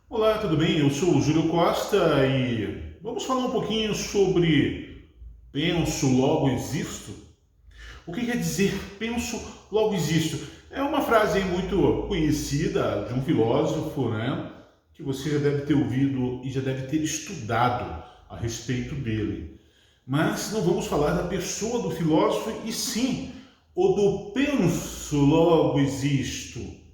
Olá, tudo bem? Eu sou o Júlio Costa e vamos falar um pouquinho sobre penso, logo existo. O que quer dizer penso, logo existo? É uma frase muito conhecida de um filósofo, né? Que você já deve ter ouvido e já deve ter estudado a respeito dele. Mas não vamos falar da pessoa do filósofo e sim o do penso, logo existo.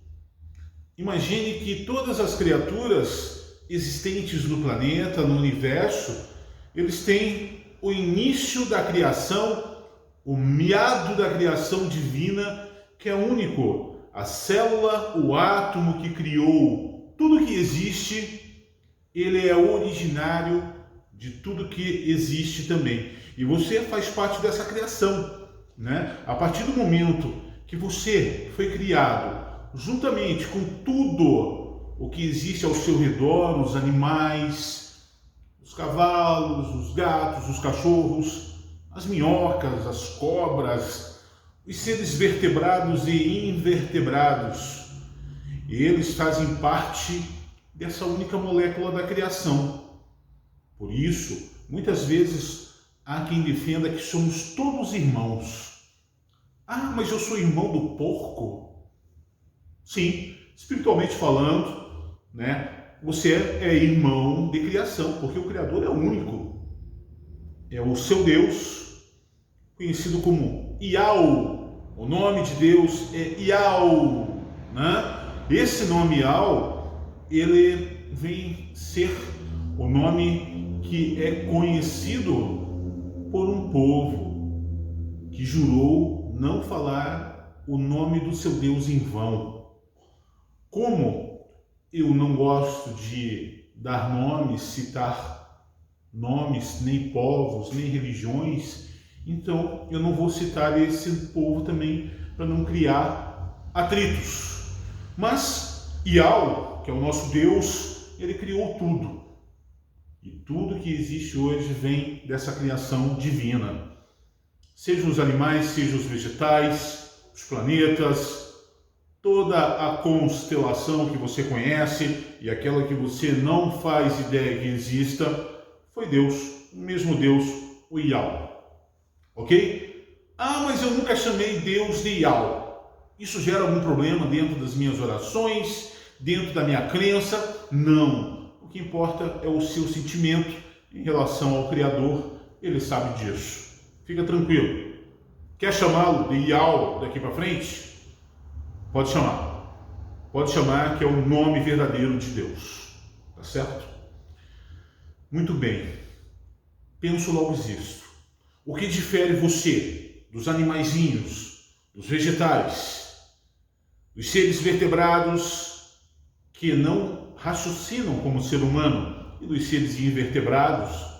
Imagine que todas as criaturas existentes no planeta, no universo, eles têm o início da criação, o miado da criação divina, que é único. A célula, o átomo que criou tudo que existe, ele é originário de tudo que existe também. E você faz parte dessa criação, né? A partir do momento que você foi criado juntamente com tudo o que existe ao seu redor, os animais, os cavalos, os gatos, os cachorros, as minhocas, as cobras, os seres vertebrados e invertebrados, eles fazem parte dessa única molécula da criação. Por isso, muitas vezes há quem defenda que somos todos irmãos. Ah, mas eu sou irmão do porco? Sim, espiritualmente falando, né? Você é irmão de criação, porque o Criador é único. É o seu Deus, conhecido como Iau. O nome de Deus é Iau, né? Esse nome Iau, ele vem ser o nome que é conhecido por um povo que jurou não falar o nome do seu Deus em vão. Como eu não gosto de dar nomes, citar nomes, nem povos, nem religiões, então eu não vou citar esse povo também para não criar atritos. Mas Iau, que é o nosso Deus, ele criou tudo. E tudo que existe hoje vem dessa criação divina. Sejam os animais, sejam os vegetais, os planetas, toda a constelação que você conhece e aquela que você não faz ideia que exista, foi Deus, o mesmo Deus, o Iau. Ok? Ah, mas eu nunca chamei Deus de Iau. Isso gera algum problema dentro das minhas orações, dentro da minha crença? Não. O que importa é o seu sentimento em relação ao Criador. Ele sabe disso. Fica tranquilo. Quer chamá-lo de Iau daqui para frente? Pode chamar. Pode chamar, que é o nome verdadeiro de Deus. Tá certo? Muito bem. Penso, logo existo. O que difere você dos animaizinhos, dos vegetais, dos seres vertebrados que não raciocinam como ser humano e dos seres invertebrados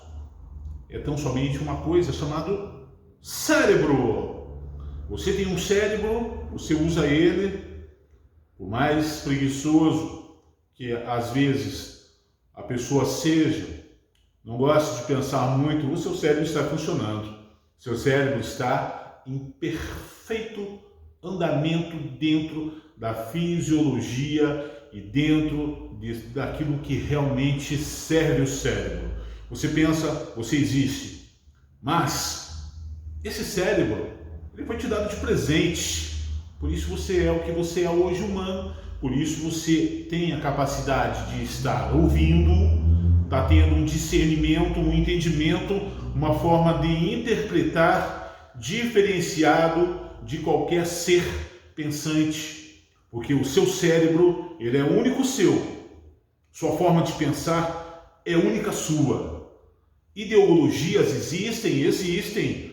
é tão somente uma coisa chamada cérebro. Você tem um cérebro, você usa ele, por mais preguiçoso que às vezes a pessoa seja, não gosta de pensar muito, o seu cérebro está funcionando. Seu cérebro está em perfeito andamento dentro da fisiologia e dentro daquilo que realmente serve o cérebro. Você pensa, você existe, mas esse cérebro, ele foi te dado de presente. Por isso você é o que você é hoje, humano. Por isso você tem a capacidade de estar ouvindo, está tendo um discernimento, um entendimento, uma forma de interpretar diferenciado de qualquer ser pensante. Porque o seu cérebro, ele é único seu. Sua forma de pensar é única sua. Ideologias existem.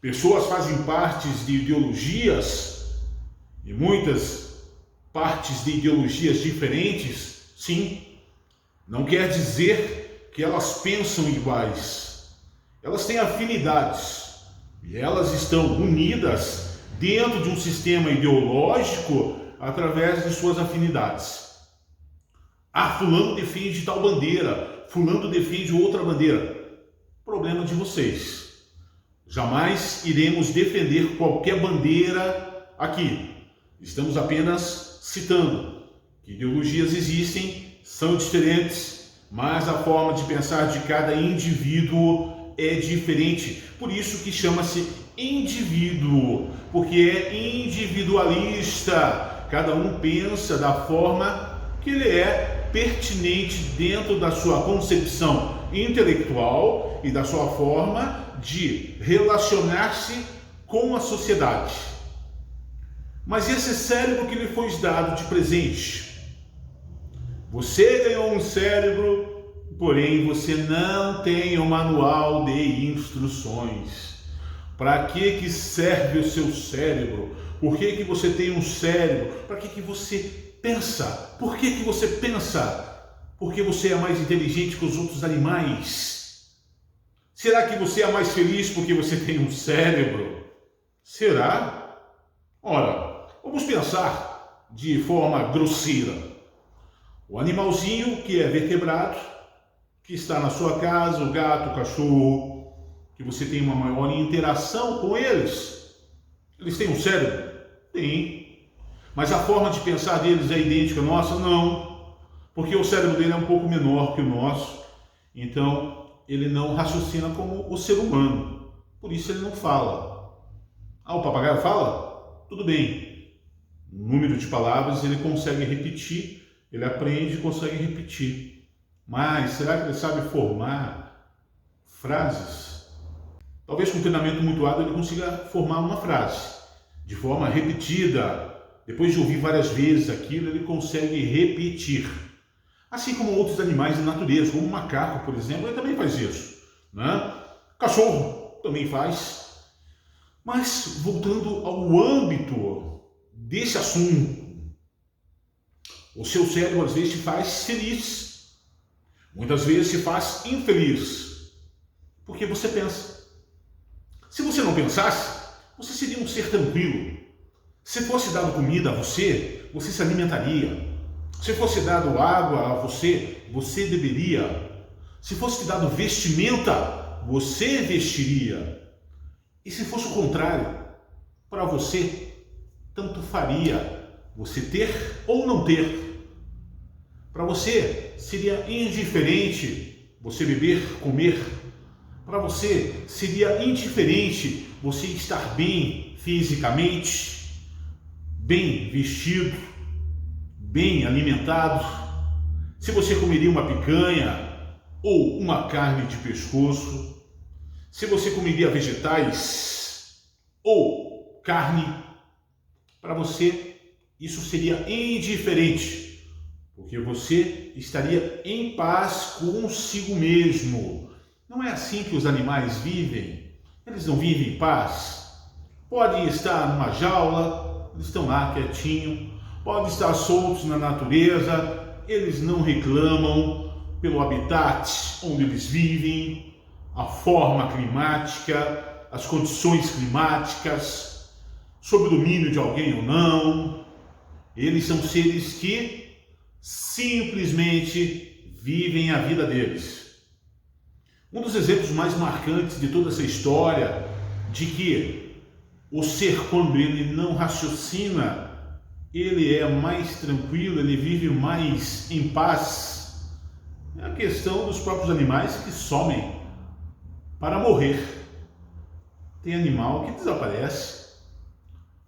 Pessoas fazem parte de ideologias e muitas partes de ideologias diferentes, sim. Não quer dizer que elas pensam iguais. Elas têm afinidades e elas estão unidas dentro de um sistema ideológico através de suas afinidades. Ah, fulano defende tal bandeira, fulano defende outra bandeira. Problema de vocês. Jamais iremos defender qualquer bandeira aqui. Estamos apenas citando que ideologias existem são diferentes, mas a forma de pensar de cada indivíduo é diferente. Por isso que chama-se indivíduo, porque é individualista. Cada um pensa da forma que ele é pertinente dentro da sua concepção intelectual e da sua forma de relacionar-se com a sociedade. Mas esse cérebro que lhe foi dado de presente, você ganhou um cérebro, porém você não tem um manual de instruções. Para que serve o seu cérebro? Por que você tem um cérebro? Para que você pensa? Por que você pensa? Porque você é mais inteligente que os outros animais? Será que você é mais feliz porque você tem um cérebro? Será? Ora, vamos pensar de forma grosseira. O animalzinho que é vertebrado, que está na sua casa, o gato, o cachorro, que você tem uma maior interação com eles, eles têm um cérebro? Tem. Mas a forma de pensar deles é idêntica à nossa? Não. Porque o cérebro dele é um pouco menor que o nosso, então ele não raciocina como o ser humano. Por isso ele não fala. Ah, o papagaio fala? Tudo bem. O número de palavras ele consegue repetir, ele aprende e consegue repetir. Mas será que ele sabe formar frases? Talvez com um treinamento muito árduo ele consiga formar uma frase de forma repetida. Depois de ouvir várias vezes aquilo, ele consegue repetir. Assim como outros animais da natureza, como o macaco, por exemplo, ele também faz isso, né? Cachorro também faz. Mas voltando ao âmbito desse assunto, o seu cérebro às vezes te faz feliz, muitas vezes te faz infeliz, porque você pensa. Se você não pensasse, você seria um ser tranquilo. Se fosse dado comida a você, você se alimentaria. Se fosse dado água a você, você beberia. Se fosse dado vestimenta, você vestiria. E se fosse o contrário, para você, tanto faria você ter ou não ter. Para você, seria indiferente você beber, comer. Para você, seria indiferente você estar bem fisicamente, bem vestido, bem alimentado. Se você comeria uma picanha ou uma carne de pescoço, se você comeria vegetais ou carne, para você isso seria indiferente, porque você estaria em paz consigo mesmo. Não é assim que os animais vivem. Eles não vivem em paz. Podem estar numa jaula, eles estão lá quietinho. Podem estar soltos na natureza, eles não reclamam pelo habitat onde eles vivem, a forma climática, as condições climáticas, sob o domínio de alguém ou não. Eles são seres que simplesmente vivem a vida deles. Um dos exemplos mais marcantes de toda essa história de que o ser, quando ele não raciocina, ele é mais tranquilo, ele vive mais em paz, é a questão dos próprios animais que somem para morrer. Tem animal que desaparece.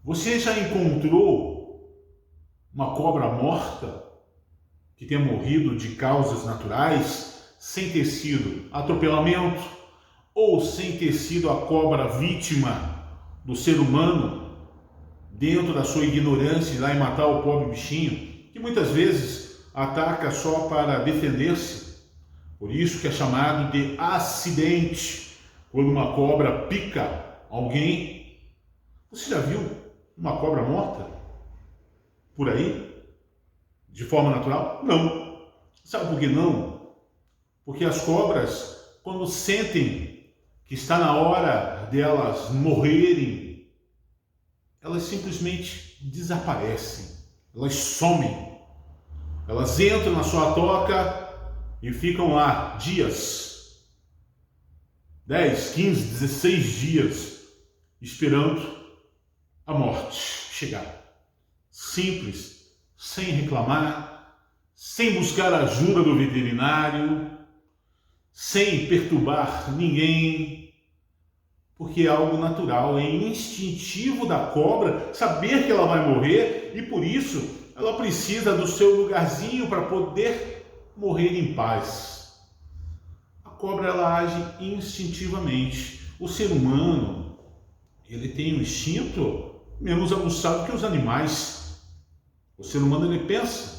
Você já encontrou uma cobra morta que tenha morrido de causas naturais, sem ter sido atropelamento ou sem ter sido a cobra vítima do ser humano dentro da sua ignorância e lá em matar o pobre bichinho, que muitas vezes ataca só para defender-se? Por isso que é chamado de acidente, quando uma cobra pica alguém. Você já viu uma cobra morta por aí? De forma natural? Não. Sabe por que não? Porque as cobras, quando sentem que está na hora delas morrerem, elas simplesmente desaparecem, elas somem, elas entram na sua toca e ficam lá dias, 10, 15, 16 dias, esperando a morte chegar. Simples, sem reclamar, sem buscar a ajuda do veterinário, sem perturbar ninguém, porque é algo natural, é instintivo da cobra saber que ela vai morrer e por isso ela precisa do seu lugarzinho para poder morrer em paz. A cobra ela age instintivamente. O ser humano ele tem um instinto menos aguçado que os animais. O ser humano ele pensa,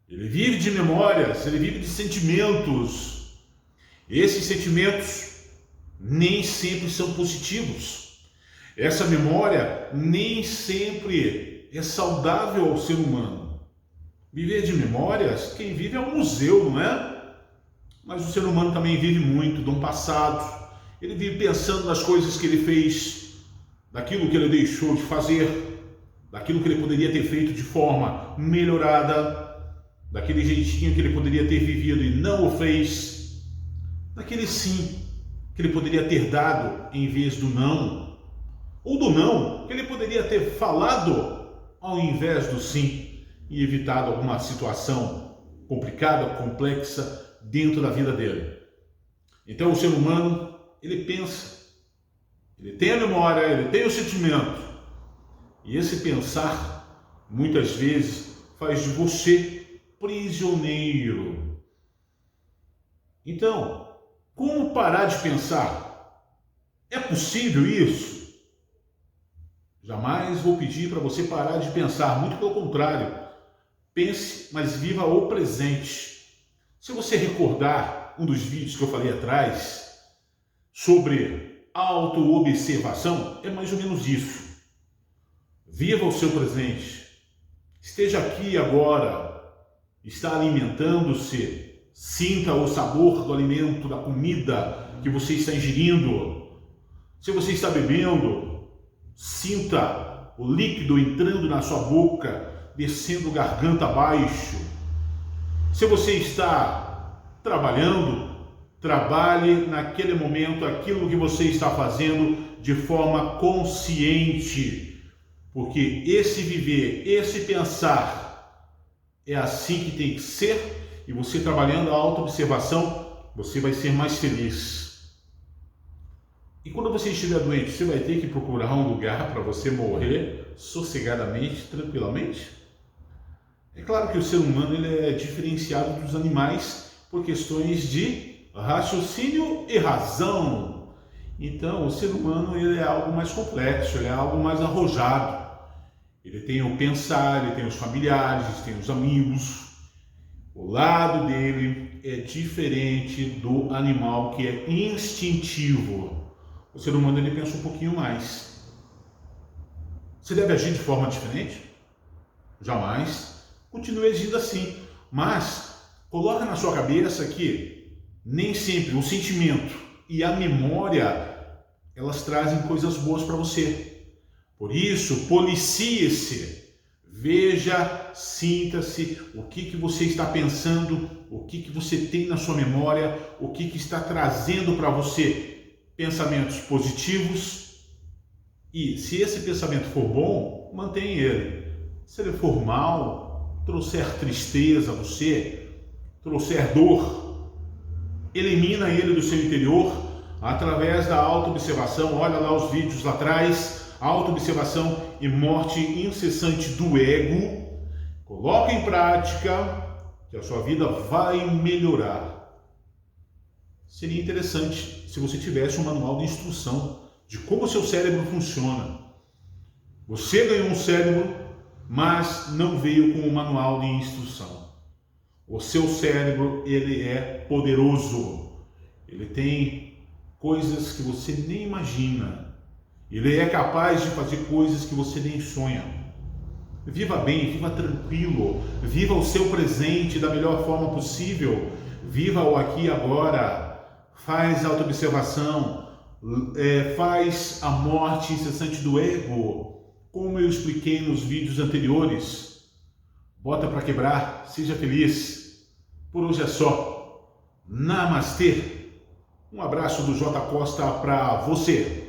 ele vive de memórias, ele vive de sentimentos. Esses sentimentos nem sempre são positivos. Essa memória nem sempre é saudável ao ser humano. Viver de memórias, quem vive é um museu, não é? Mas o ser humano também vive muito do passado. Ele vive pensando nas coisas que ele fez, daquilo que ele deixou de fazer, daquilo que ele poderia ter feito de forma melhorada, daquele jeitinho que ele poderia ter vivido e não o fez, daquele sim que ele poderia ter dado em vez do não, ou do não que ele poderia ter falado ao invés do sim e evitado alguma situação complicada, complexa dentro da vida dele. Então o ser humano, ele pensa, ele tem a memória, ele tem o sentimento, e esse pensar muitas vezes faz de você prisioneiro. Então, como parar de pensar? É possível isso? Jamais vou pedir para você parar de pensar, muito pelo contrário. Pense, mas viva o presente. Se você recordar um dos vídeos que eu falei atrás sobre autoobservação, é mais ou menos isso. Viva o seu presente. Esteja aqui agora, está alimentando-se. Sinta o sabor do alimento, da comida que você está ingerindo. Se você está bebendo, sinta o líquido entrando na sua boca, descendo garganta abaixo. Se você está trabalhando, trabalhe naquele momento aquilo que você está fazendo de forma consciente, porque esse viver, esse pensar, é assim que tem que ser. E você trabalhando a autoobservação, você vai ser mais feliz. E quando você estiver doente, você vai ter que procurar um lugar para você morrer sossegadamente, tranquilamente? É claro que o ser humano ele é diferenciado dos animais por questões de raciocínio e razão. Então, o ser humano ele é algo mais complexo, ele é algo mais arrojado. Ele tem o pensar, ele tem os familiares, tem os amigos. O lado dele é diferente do animal que é instintivo. O ser humano ele pensa um pouquinho mais. Você deve agir de forma diferente? Jamais. Continue agindo assim. Mas coloca na sua cabeça que nem sempre o sentimento e a memória elas trazem coisas boas para você. Por isso, policie-se. Veja, sinta-se o que você está pensando, o que você tem na sua memória, o que está trazendo para você pensamentos positivos. E se esse pensamento for bom, mantenha ele. Se ele for mal, trouxer tristeza a você, trouxer dor, elimina ele do seu interior através da autoobservação. Olha lá os vídeos lá atrás. Autoobservação e morte incessante do ego. Coloque em prática que a sua vida vai melhorar. Seria interessante se você tivesse um manual de instrução de como o seu cérebro funciona. Você ganhou um cérebro, mas não veio com um manual de instrução. O seu cérebro, ele é poderoso. Ele tem coisas que você nem imagina. Ele é capaz de fazer coisas que você nem sonha. Viva bem, viva tranquilo, viva o seu presente da melhor forma possível, viva o aqui e agora, faz autoobservação, faz a morte incessante do ego, como eu expliquei nos vídeos anteriores. Bota para quebrar, seja feliz. Por hoje é só. Namastê. Um abraço do J Costa para você.